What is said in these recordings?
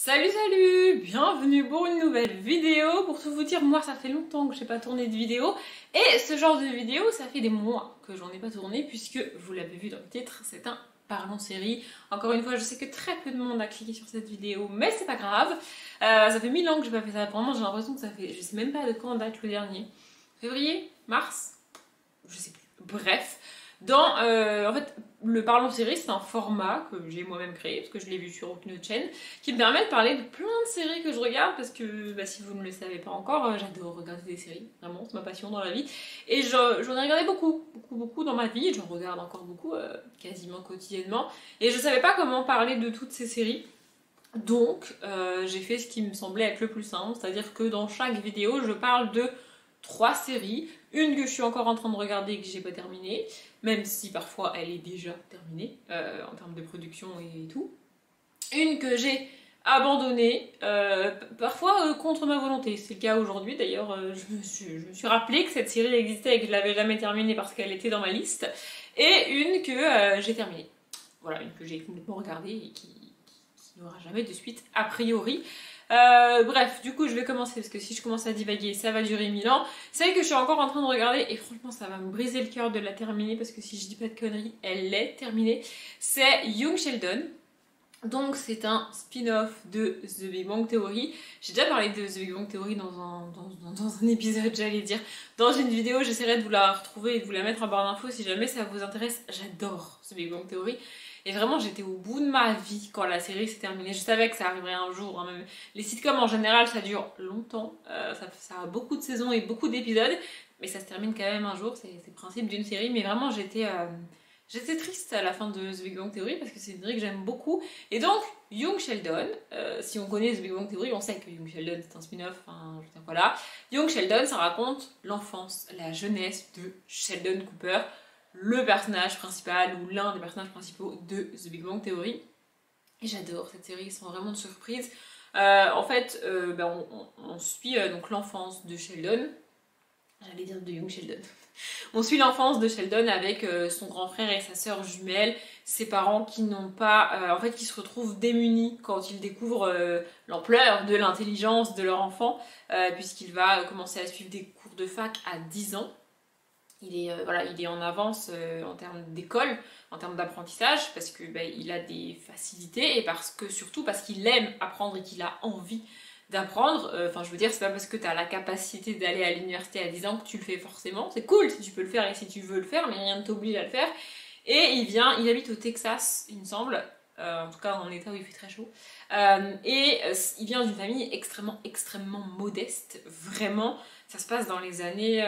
Salut salut, bienvenue pour une nouvelle vidéo. Pour tout vous dire, moi ça fait longtemps que j'ai pas tourné de vidéo et ce genre de vidéo ça fait des mois que j'en ai pas tourné puisque vous l'avez vu dans le titre, c'est un parlons série. Encore une fois, je sais que très peu de monde a cliqué sur cette vidéo, mais c'est pas grave. Ça fait 1000 ans que j'ai pas fait ça. Vraiment, j'ai l'impression que ça fait, je sais même pas de quand date le dernier. Février, mars, je sais plus. Bref. En fait, le Parlons série, c'est un format que j'ai moi-même créé, parce que je l'ai vu sur aucune autre chaîne, qui me permet de parler de plein de séries que je regarde, parce que si vous ne le savez pas encore, j'adore regarder des séries, vraiment, c'est ma passion dans la vie. Et j'en ai regardé beaucoup dans ma vie, j'en regarde encore beaucoup, quasiment quotidiennement. Et je savais pas comment parler de toutes ces séries. Donc, j'ai fait ce qui me semblait être le plus simple, c'est-à-dire que dans chaque vidéo, je parle de 3 séries, une que je suis encore en train de regarder et que j'ai pas terminée, même si parfois elle est déjà terminée en termes de production et tout. Une que j'ai abandonnée, parfois contre ma volonté, c'est le cas aujourd'hui d'ailleurs, je me suis rappelé que cette série existait et que je l'avais jamais terminée parce qu'elle était dans ma liste, et une que j'ai terminée. Voilà, une que j'ai complètement regardée et qui n'aura jamais de suite a priori. Bref, du coup je vais commencer parce que si je commence à divaguer ça va durer 1000 ans. Celle que je suis encore en train de regarder et franchement ça va me briser le cœur de la terminer parce que si je dis pas de conneries, elle est terminée. C'est Young Sheldon. Donc c'est un spin-off de The Big Bang Theory. J'ai déjà parlé de The Big Bang Theory dans un épisode, j'allais dire. Dans une vidéo, j'essaierai de vous la retrouver et de vous la mettre en barre d'infos si jamais ça vous intéresse. J'adore The Big Bang Theory. Et vraiment, j'étais au bout de ma vie quand la série s'est terminée. Je savais que ça arriverait un jour. Hein, même. Les sitcoms en général, ça dure longtemps. Ça a beaucoup de saisons et beaucoup d'épisodes. Mais ça se termine quand même un jour. C'est le principe d'une série. Mais vraiment, j'étais triste à la fin de The Big Bang Theory parce que c'est une série que j'aime beaucoup. Et donc, Young Sheldon, si on connaît The Big Bang Theory, on sait que Young Sheldon c'est un spin-off. Enfin, je veux dire, voilà. Young Sheldon, ça raconte l'enfance, la jeunesse de Sheldon Cooper, le personnage principal ou l'un des personnages principaux de The Big Bang Theory. Et j'adore cette série, sans vraiment de surprise. On suit donc l'enfance de Sheldon. J'allais dire de Young Sheldon. On suit l'enfance de Sheldon avec son grand frère et sa sœur jumelle, ses parents qui n'ont pas, qui se retrouvent démunis quand ils découvrent l'ampleur de l'intelligence de leur enfant, puisqu'il va commencer à suivre des cours de fac à 10 ans. Il est en avance en termes d'école, en termes d'apprentissage, parce que il a des facilités et surtout parce qu'il aime apprendre et qu'il a envie d'apprendre. Je veux dire, c'est pas parce que tu as la capacité d'aller à l'université à 10 ans que tu le fais forcément. C'est cool si tu peux le faire et si tu veux le faire, mais rien ne t'oblige à le faire. Et il habite au Texas, il me semble. En tout cas, dans l'état où il fait très chaud. Il vient d'une famille extrêmement modeste. Vraiment, ça se passe dans les années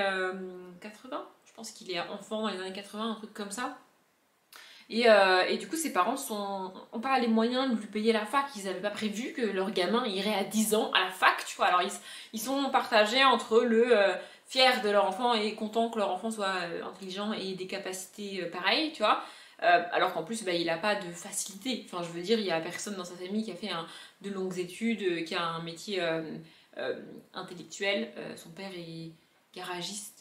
80. Je pense qu'il est enfant dans les années 80, un truc comme ça. Et du coup, ses parents ont pas les moyens de lui payer la fac. Ils n'avaient pas prévu que leur gamin irait à 10 ans à la fac, tu vois. Alors, ils sont partagés entre fiers de leur enfant et contents que leur enfant soit intelligent et des capacités pareilles, tu vois. Alors qu'en plus, il n'a pas de facilité. Enfin, je veux dire, il n'y a personne dans sa famille qui a fait de longues études, qui a un métier intellectuel. Son père est garagiste.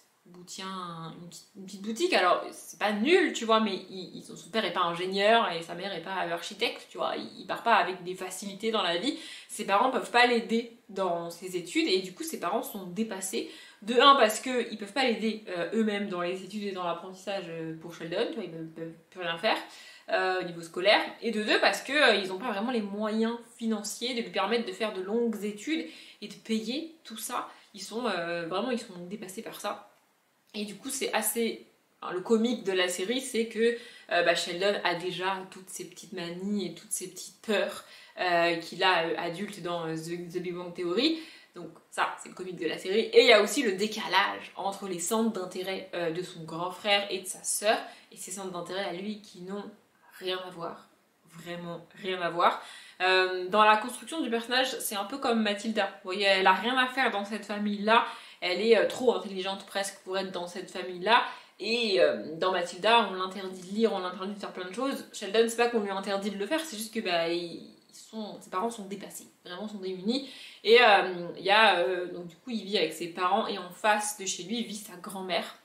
Tient une petite boutique, alors c'est pas nul tu vois, mais son père est pas ingénieur et sa mère est pas architecte, tu vois, il part pas avec des facilités dans la vie, ses parents peuvent pas l'aider dans ses études et du coup ses parents sont dépassés, de un parce qu'ils peuvent pas l'aider eux-mêmes dans les études et dans l'apprentissage pour Sheldon, tu vois, ils peuvent plus rien faire au niveau scolaire, et de deux parce que ils ont pas vraiment les moyens financiers de lui permettre de faire de longues études et de payer tout ça, ils sont dépassés par ça. Et du coup, c'est assez... le comique de la série, c'est que Sheldon a déjà toutes ses petites manies et toutes ses petites peurs qu'il a adulte dans The Big Bang Theory. Donc ça, c'est le comique de la série. Et il y a aussi le décalage entre les centres d'intérêt de son grand frère et de sa sœur, et ses centres d'intérêt à lui qui n'ont rien à voir. Vraiment rien à voir. Dans la construction du personnage, c'est un peu comme Mathilda. Vous voyez, elle a rien à faire dans cette famille-là. Elle est trop intelligente presque pour être dans cette famille-là. Et dans Mathilda, on l'interdit de lire, on l'interdit de faire plein de choses. Sheldon, c'est pas qu'on lui interdit de le faire, c'est juste que ses parents sont dépassés, vraiment sont démunis. Et donc du coup, il vit avec ses parents et en face de chez lui, il vit sa grand-mère.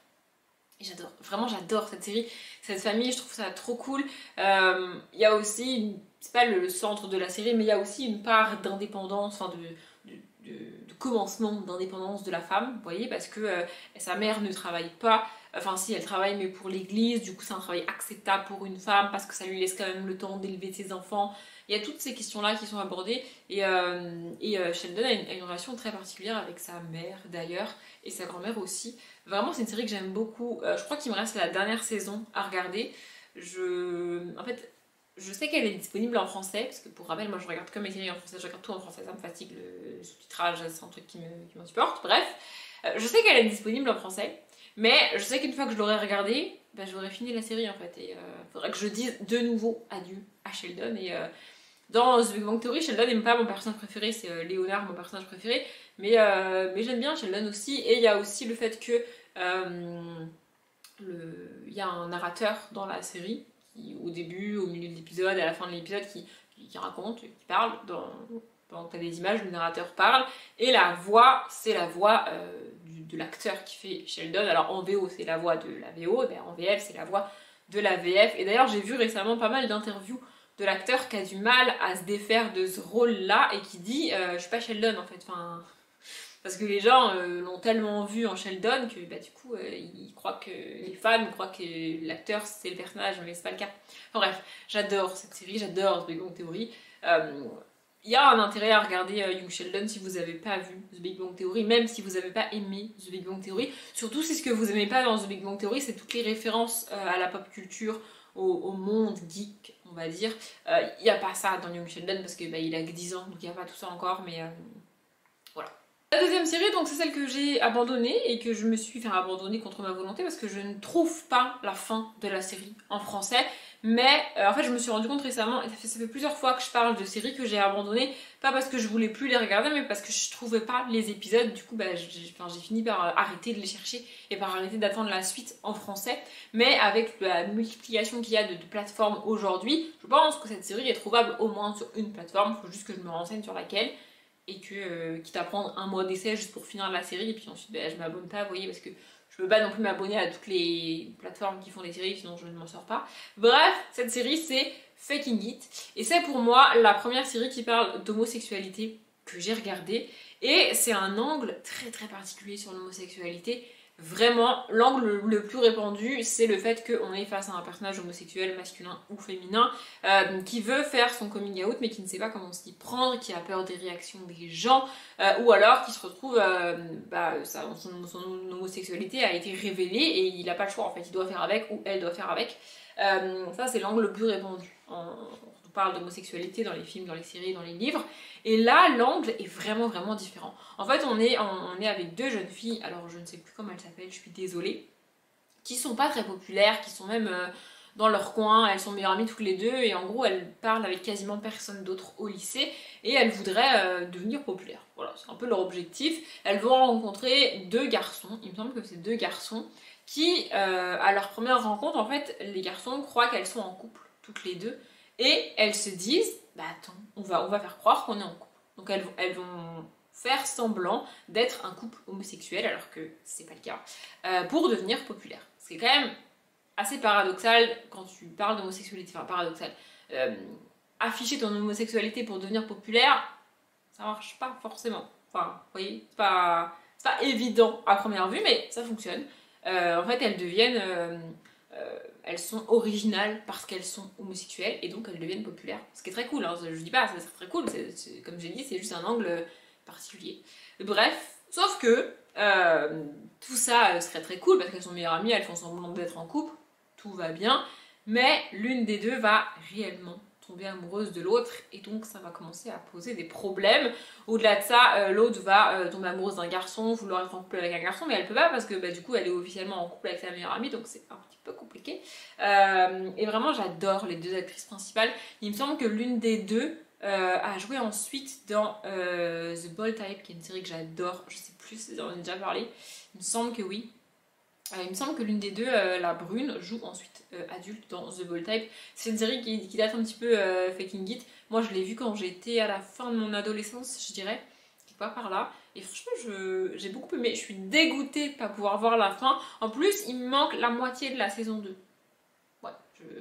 Et j'adore cette série, cette famille, je trouve ça trop cool. Il y a aussi c'est pas le centre de la série, mais il y a aussi une part d'indépendance, enfin de commencement d'indépendance de la femme, vous voyez, parce que sa mère ne travaille pas, enfin si elle travaille mais pour l'église, du coup c'est un travail acceptable pour une femme parce que ça lui laisse quand même le temps d'élever ses enfants. Il y a toutes ces questions-là qui sont abordées et Sheldon a une relation très particulière avec sa mère d'ailleurs et sa grand-mère aussi. Vraiment c'est une série que j'aime beaucoup. Je crois qu'il me reste la dernière saison à regarder. En fait, je sais qu'elle est disponible en français, parce que pour rappel, moi je regarde que mes séries en français, je regarde tout en français, ça me fatigue, le sous-titrage, c'est un truc qui m'insupporte. Bref, je sais qu'elle est disponible en français, mais je sais qu'une fois que je l'aurai regardée, bah, j'aurai fini la série en fait, et faudrait que je dise de nouveau adieu à Sheldon. Et dans The Big Bang Theory, Sheldon n'est pas mon personnage préféré, c'est Léonard mon personnage préféré, mais j'aime bien Sheldon aussi, et il y a aussi le fait que il y a un narrateur dans la série qui, au début, au milieu de l'épisode et à la fin de l'épisode qui raconte, qui parle pendant que tu as des images, le narrateur parle et la voix, c'est la voix de l'acteur qui fait Sheldon. Alors en VO c'est la voix de la VO, et bien en VF c'est la voix de la VF. Et d'ailleurs j'ai vu récemment pas mal d'interviews de l'acteur qui a du mal à se défaire de ce rôle là et qui dit je suis pas Sheldon en fait, enfin... Parce que les gens l'ont tellement vu en Sheldon que bah, du coup ils croient que les fans croient que l'acteur c'est le personnage, mais c'est pas le cas. Enfin bref, j'adore cette série, j'adore The Big Bang Theory. Il y a un intérêt à regarder Young Sheldon si vous n'avez pas vu The Big Bang Theory, même si vous n'avez pas aimé The Big Bang Theory. Surtout si ce que vous aimez pas dans The Big Bang Theory, c'est toutes les références à la pop culture, au monde geek, on va dire. Il n'y a pas ça dans Young Sheldon parce que bah, il a que 10 ans, donc il n'y a pas tout ça encore, mais voilà. La deuxième série, donc c'est celle que j'ai abandonnée et que je me suis fait abandonner contre ma volonté parce que je ne trouve pas la fin de la série en français. Mais en fait je me suis rendu compte récemment, et ça fait plusieurs fois que je parle de séries que j'ai abandonnées, pas parce que je voulais plus les regarder mais parce que je trouvais pas les épisodes. Du coup bah, j'ai fini par arrêter de les chercher et par arrêter d'attendre la suite en français. Mais avec la multiplication qu'il y a de plateformes aujourd'hui, je pense que cette série est trouvable au moins sur une plateforme. Il faut juste que je me renseigne sur laquelle. Et que quitte à prendre un mois d'essai juste pour finir la série et puis ensuite bah, je m'abonne pas, vous voyez, parce que je peux pas non plus m'abonner à toutes les plateformes qui font des séries sinon je ne m'en sors pas. Bref, cette série c'est Faking It et c'est pour moi la première série qui parle d'homosexualité que j'ai regardée et c'est un angle très très particulier sur l'homosexualité. Vraiment, l'angle le plus répandu, c'est le fait qu'on est face à un personnage homosexuel, masculin ou féminin, qui veut faire son coming out, mais qui ne sait pas comment s'y prendre, qui a peur des réactions des gens, ou alors qui se retrouve, son homosexualité a été révélée et il n'a pas le choix, en fait, il doit faire avec ou elle doit faire avec. Ça, c'est l'angle le plus répandu. On parle d'homosexualité dans les films, dans les séries, dans les livres. Et là, l'angle est vraiment, vraiment différent. En fait, on est avec deux jeunes filles, alors je ne sais plus comment elles s'appellent, je suis désolée, qui sont pas très populaires, qui sont même dans leur coin, elles sont meilleures amies toutes les deux, et en gros, elles parlent avec quasiment personne d'autre au lycée, et elles voudraient devenir populaires. Voilà, c'est un peu leur objectif. Elles vont rencontrer deux garçons, il me semble que c'est deux garçons, qui, à leur première rencontre, en fait, les garçons croient qu'elles sont en couple, toutes les deux, et elles se disent, bah attends, on va faire croire qu'on est en couple. Donc elles vont faire semblant d'être un couple homosexuel, alors que c'est pas le cas, pour devenir populaire. C'est quand même assez paradoxal quand tu parles d'homosexualité, enfin paradoxal. Afficher ton homosexualité pour devenir populaire, ça marche pas forcément. Enfin, vous voyez, c'est pas évident à première vue, mais ça fonctionne. En fait, elles sont originales parce qu'elles sont homosexuelles et donc elles deviennent populaires. Ce qui est très cool, hein. Je dis pas, c'est très cool, comme j'ai dit, c'est juste un angle particulier. Bref, sauf que tout ça serait très cool parce qu'elles sont meilleures amies, elles font semblant d'être en couple, tout va bien, mais l'une des deux va réellement tomber amoureuse de l'autre et donc ça va commencer à poser des problèmes. Au-delà de ça, l'autre va tomber amoureuse d'un garçon, vouloir être en couple avec un garçon, mais elle peut pas parce que bah, du coup elle est officiellement en couple avec sa meilleure amie, donc c'est un petit peu compliqué. Et vraiment j'adore les deux actrices principales. Il me semble que l'une des deux a joué ensuite dans The Bold Type, qui est une série que j'adore, je sais plus si j'en ai déjà parlé, il me semble que oui. Il me semble que l'une des deux, la brune, joue ensuite adulte dans The Bold Type. C'est une série qui date un petit peu Faking It. Moi je l'ai vue quand j'étais à la fin de mon adolescence, je dirais, quelque part par là. Et franchement j'ai beaucoup aimé, je suis dégoûtée de pas pouvoir voir la fin. En plus il me manque la moitié de la saison 2. Ouais,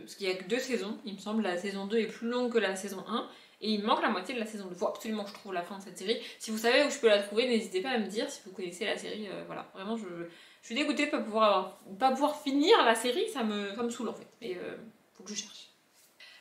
Parce qu'il n'y a que 2 saisons, il me semble, la saison 2 est plus longue que la saison 1. Et il me manque la moitié de la saison 2. Faut absolument que je trouve la fin de cette série. Si vous savez où je peux la trouver, n'hésitez pas à me dire si vous connaissez la série. Voilà, vraiment, je suis dégoûtée de pas pouvoir finir la série, ça me saoule en fait. Mais faut que je cherche.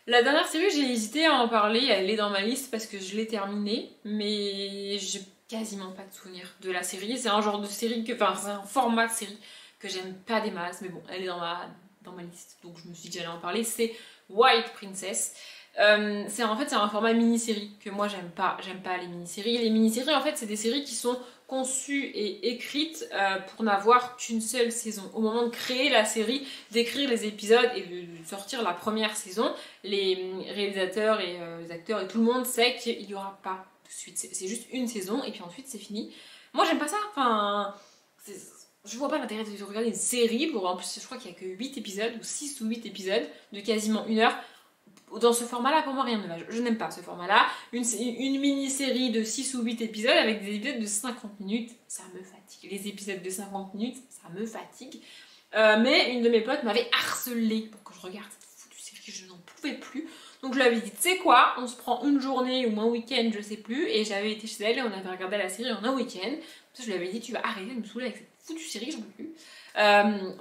La dernière série, j'ai hésité à en parler, elle est dans ma liste parce que je l'ai terminée, mais j'ai quasiment pas de souvenir de la série. C'est un genre de série enfin, c'est un format de série que j'aime pas des masses, mais bon, elle est dans ma liste, donc je me suis dit que j'allais en parler. C'est White Princess. En fait c'est un format mini-série que moi j'aime pas les mini-séries. Les mini-séries en fait c'est des séries qui sont conçues et écrites pour n'avoir qu'une seule saison. Au moment de créer la série, d'écrire les épisodes et de sortir la première saison, les réalisateurs et les acteurs et tout le monde sait qu'il n'y aura pas de suite. C'est juste une saison et puis ensuite c'est fini. Moi j'aime pas ça, enfin... Je vois pas l'intérêt de regarder une série pour... En plus je crois qu'il y a que 8 épisodes ou 6 ou 8 épisodes de quasiment 1 heure. Dans ce format-là, pour moi, rien ne va. Je n'aime pas ce format-là. Une mini-série de 6 ou 8 épisodes avec des épisodes de 50 minutes, ça me fatigue. Les épisodes de 50 minutes, ça me fatigue. Mais une de mes potes m'avait harcelée pour que je regarde cette foutue série, je n'en pouvais plus. Donc je lui avais dit, tu sais quoi, on se prend une journée ou un week-end, je sais plus. Et j'avais été chez elle et on avait regardé la série en un week-end. Je lui avais dit, tu vas arrêter de me saouler avec cette foutue série, j'en peux plus.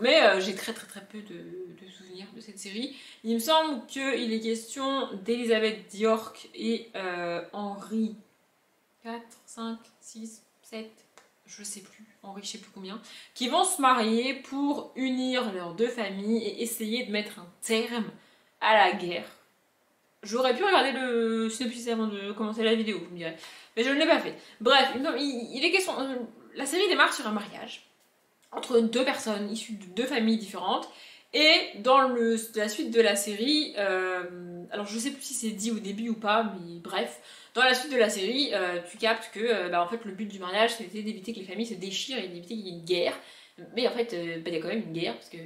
Mais j'ai très peu de souvenirs de cette série. Il me semble qu'il est question d'Elizabeth d'York et Henri 4, 5, 6, 7, je sais plus, Henri je sais plus combien, qui vont se marier pour unir leurs 2 familles et essayer de mettre un terme à la guerre. J'aurais pu regarder le synopsis avant de commencer la vidéo, vous me direz, mais je ne l'ai pas fait. Bref, il est question... La série démarre sur un mariage entre 2 personnes issues de 2 familles différentes. Et dans la suite de la série, alors je sais plus si c'est dit au début ou pas, mais bref, dans la suite de la série, tu captes que en fait, le but du mariage c'était d'éviter que les familles se déchirent et d'éviter qu'il y ait une guerre. Mais en fait, il y a quand même une guerre, parce que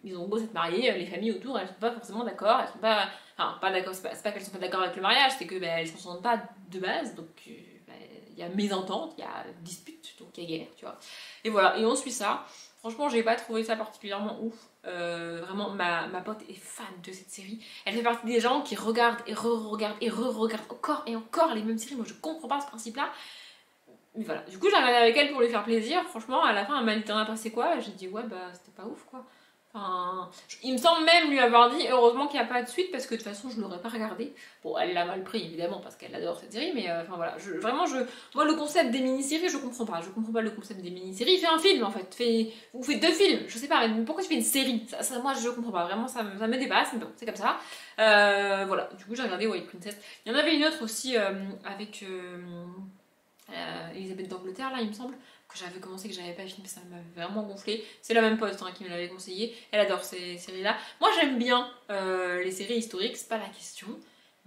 ils ont beau s'être mariés, les familles autour elles sont pas forcément d'accord, elles sont pas. Enfin, pas d'accord, c'est pas qu'elles sont pas d'accord avec le mariage, c'est que elles s'entendent pas de base, donc il y a mésentente, il y a dispute, donc il y a guerre, tu vois. Et voilà, et on suit ça. Franchement, j'ai pas trouvé ça particulièrement ouf. Vraiment, ma pote est fan de cette série. Elle fait partie des gens qui regardent et re-regardent et re-regardent encore et encore les mêmes séries. Moi, je comprends pas ce principe-là. Mais voilà, du coup, j'ai regardé avec elle pour lui faire plaisir. Franchement, à la fin, elle m'a dit t'en as passé quoi? J'ai dit ouais, bah c'était pas ouf quoi. Enfin, il me semble même lui avoir dit heureusement qu'il n'y a pas de suite parce que de toute façon je l'aurais pas regardé. Bon, elle l'a mal pris évidemment parce qu'elle adore cette série, mais enfin voilà, moi le concept des mini-séries je comprends pas le concept des mini-séries. Fais un film en fait, ou fais 2 films, je sais pas, mais pourquoi tu fais une série? Moi je comprends pas, vraiment ça me dépasse, mais bon, c'est comme ça. Voilà, du coup j'ai regardé White Princess. Il y en avait une autre aussi avec Elisabeth d'Angleterre là il me semble, que j'avais commencé, que j'avais pas fini, ça m'a vraiment gonflé. C'est la même pote qui me l'avait conseillé, elle adore ces séries là. Moi j'aime bien les séries historiques, c'est pas la question,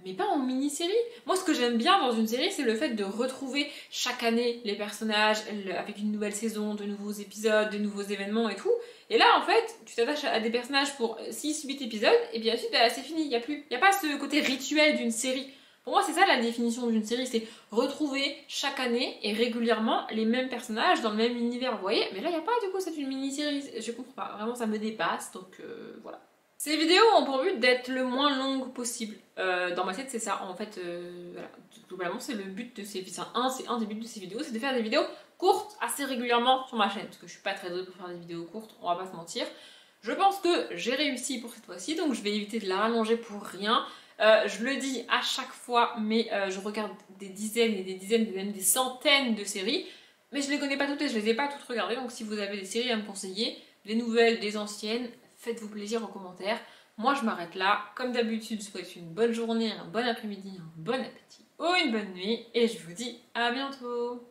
mais pas en mini-série. Moi ce que j'aime bien dans une série c'est le fait de retrouver chaque année les personnages avec une nouvelle saison, de nouveaux épisodes, de nouveaux événements et tout. Et là en fait tu t'attaches à des personnages pour 6-8 épisodes et puis ensuite c'est fini, il y a pas ce côté rituel d'une série. Pour moi, c'est ça la définition d'une série, c'est retrouver chaque année et régulièrement les mêmes personnages dans le même univers, vous voyez. Mais là, il n'y a pas du coup, c'est une mini-série, je comprends pas, vraiment ça me dépasse, donc voilà. Ces vidéos ont pour but d'être le moins longues possible. Dans ma tête, c'est ça, en fait, voilà. Globalement, c'est le but de ces vidéos, c'est un des buts de ces vidéos, c'est de faire des vidéos courtes assez régulièrement sur ma chaîne, parce que je suis pas très douée pour faire des vidéos courtes, on va pas se mentir. Je pense que j'ai réussi pour cette fois-ci, donc je vais éviter de la rallonger pour rien. Je le dis à chaque fois, mais je regarde des dizaines et des dizaines, même des centaines de séries, mais je les connais pas toutes et je les ai pas toutes regardées, donc si vous avez des séries à me conseiller, des nouvelles, des anciennes, faites-vous plaisir en commentaire. Moi je m'arrête là, comme d'habitude je vous souhaite une bonne journée, un bon après-midi, un bon appétit ou une bonne nuit, et je vous dis à bientôt.